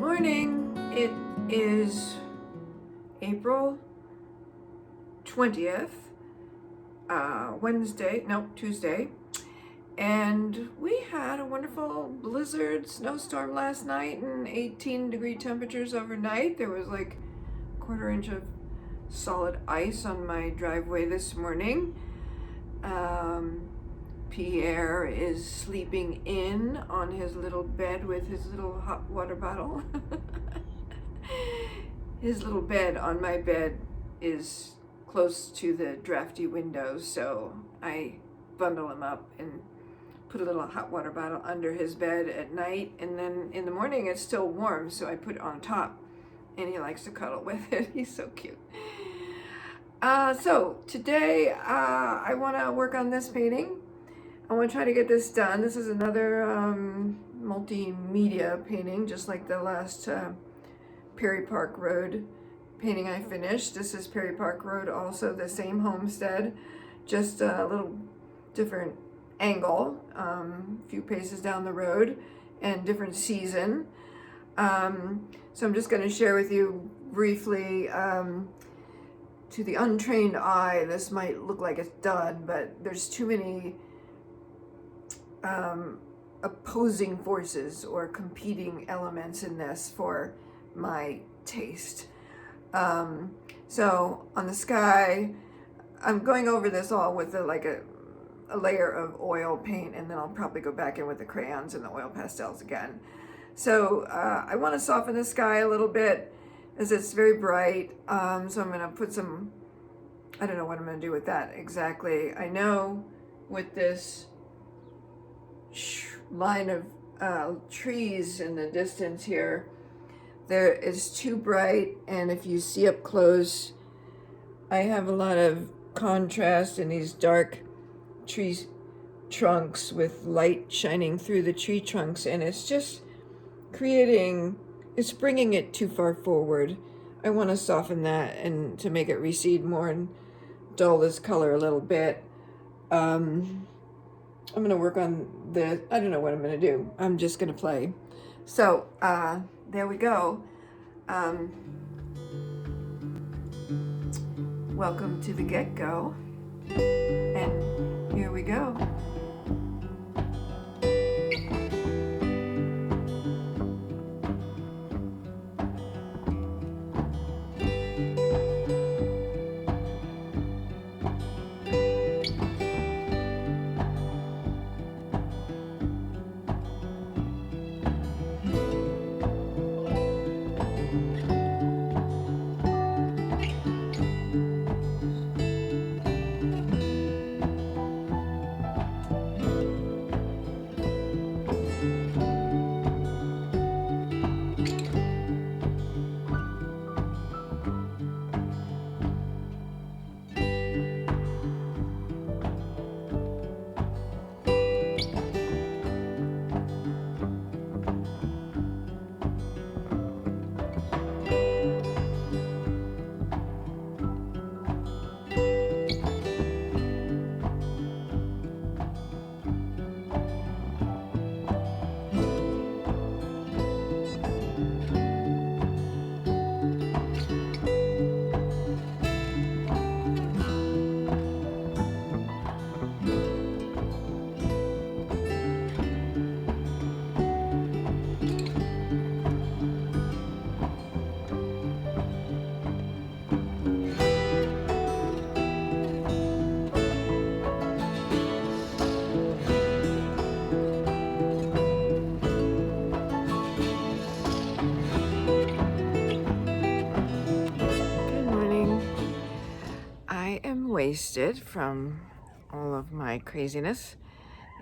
morning. It is April 20th, Tuesday, and we had a wonderful blizzard snowstorm last night and 18-degree temperatures overnight. There was like a quarter inch of solid ice on my driveway this morning. Pierre is sleeping in on his little bed with his little hot water bottle. His little bed on my bed is close to the drafty windows, so I bundle him up and put a little hot water bottle under his bed at night, and then in the morning it's still warm, so I put it on top and he likes to cuddle with it. He's so cute. So today I want to work on this painting. I want to try to get this done. This is another multimedia painting, just like the last Perry Park Road painting I finished. This is Perry Park Road, also the same homestead, just a little different angle, a few paces down the road, and different season. So I'm just going to share with you briefly. To the untrained eye, this might look like it's done, but there's too many opposing forces or competing elements in this for my taste. So on the sky, I'm going over this all with a layer of oil paint, and then I'll probably go back in with the crayons and the oil pastels again. So I want to soften the sky a little bit as it's very bright. So I'm going to put some, I don't know what I'm going to do with that exactly. I know with this line of trees in the distance here, there is too bright, and if you see up close, I have a lot of contrast in these dark tree trunks with light shining through the tree trunks, and it's just it's bringing it too far forward. I want to soften that and to make it recede more and dull this color a little bit. I'm going to work on this. I don't know what I'm going to do. I'm just going to play. So there we go. Welcome to the Git Go. And here we go. Wasted from all of my craziness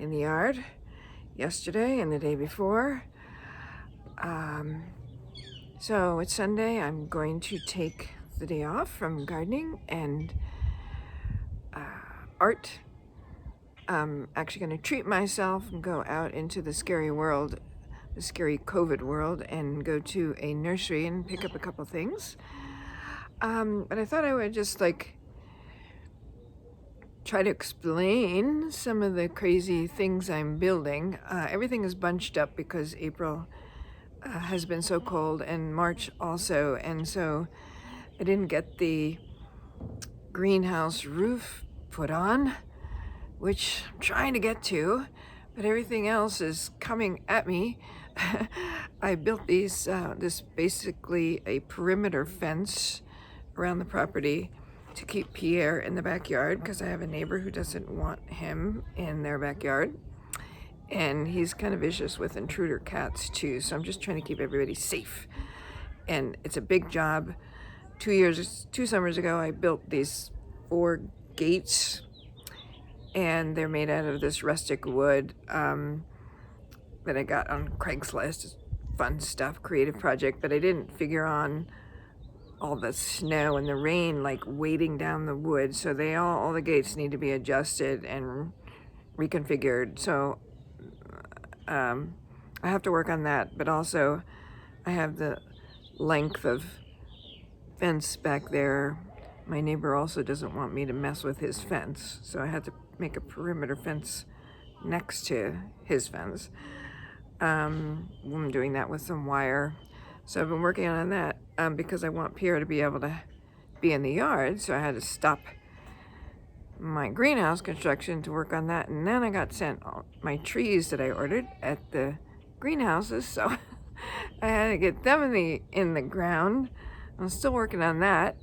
in the yard yesterday and the day before. So it's Sunday. I'm going to take the day off from gardening and art. I'm actually going to treat myself and go out into the scary world, the scary COVID world, and go to a nursery and pick up a couple things. But I thought I would just try to explain some of the crazy things I'm building. Everything is bunched up because April has been so cold, and March also, and so I didn't get the greenhouse roof put on, which I'm trying to get to, but everything else is coming at me. I built this basically a perimeter fence around the property to keep Pierre in the backyard, because I have a neighbor who doesn't want him in their backyard. And he's kind of vicious with intruder cats too, so I'm just trying to keep everybody safe. And it's a big job. 2 summers ago, I built these 4 gates, and they're made out of this rustic wood that I got on Craigslist. It's fun stuff, creative project, but I didn't figure on all the snow and the rain like weighting down the wood, so all the gates need to be adjusted and reconfigured. So I have to work on that, but also I have the length of fence back there. My neighbor also doesn't want me to mess with his fence, so I had to make a perimeter fence next to his fence. I'm doing that with some wire. So I've been working on that because I want Pierre to be able to be in the yard, so I had to stop my greenhouse construction to work on that, and then I got sent all my trees that I ordered at the greenhouses, so I had to get them in the ground. I'm still working on that.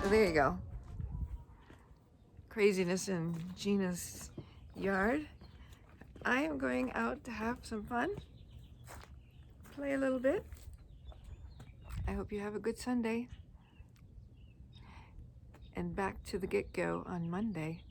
So there you go. Craziness in Gina's yard. I am going out to have some fun, play a little bit. I hope you have a good Sunday. And back to the Git Go on Monday.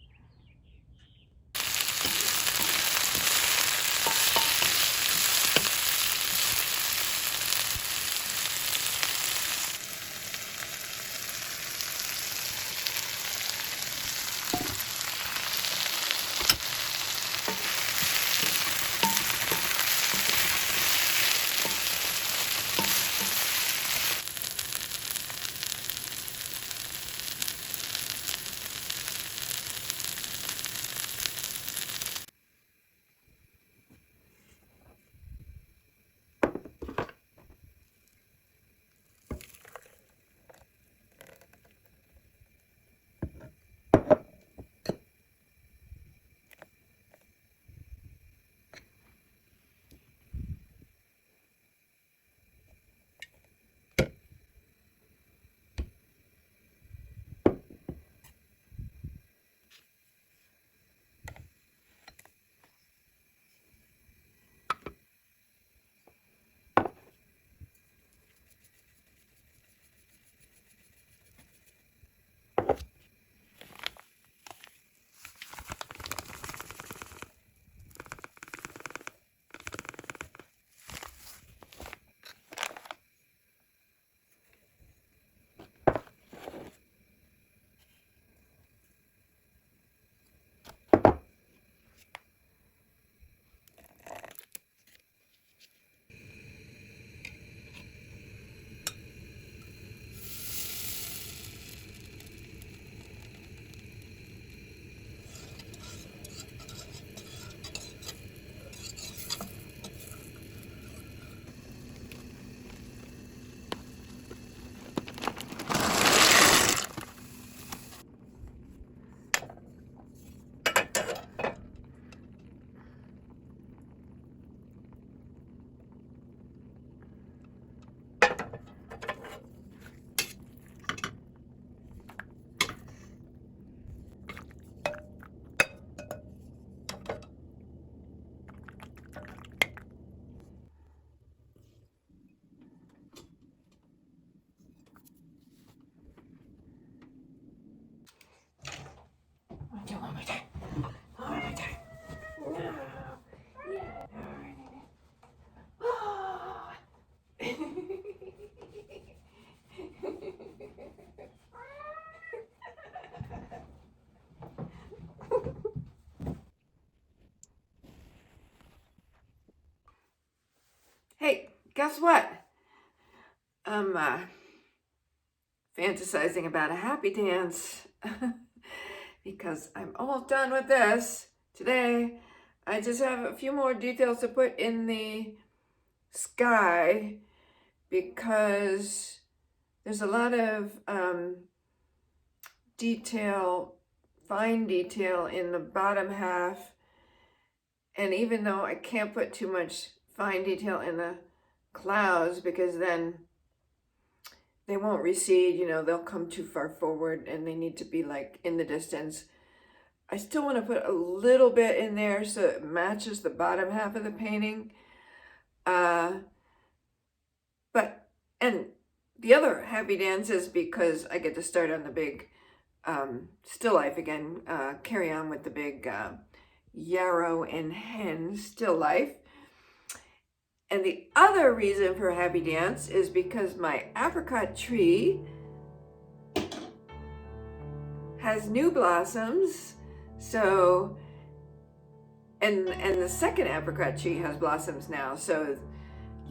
fantasizing about a happy dance because I'm almost done with this today. I just have a few more details to put in the sky because there's a lot of fine detail in the bottom half, and even though I can't put too much fine detail in the clouds because then they won't recede, they'll come too far forward and they need to be like in the distance. I still want to put a little bit in there so it matches the bottom half of the painting. And the other happy dance is because I get to start on the big still life again, carry on with the big yarrow and hen still life. And the other reason for happy dance is because my apricot tree has new blossoms. So, and the second apricot tree has blossoms now. So it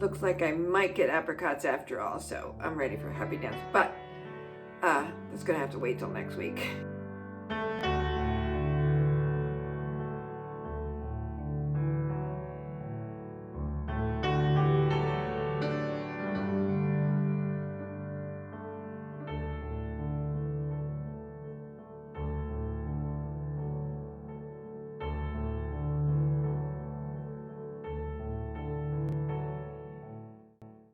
looks like I might get apricots after all. So I'm ready for happy dance, but that's gonna have to wait till next week.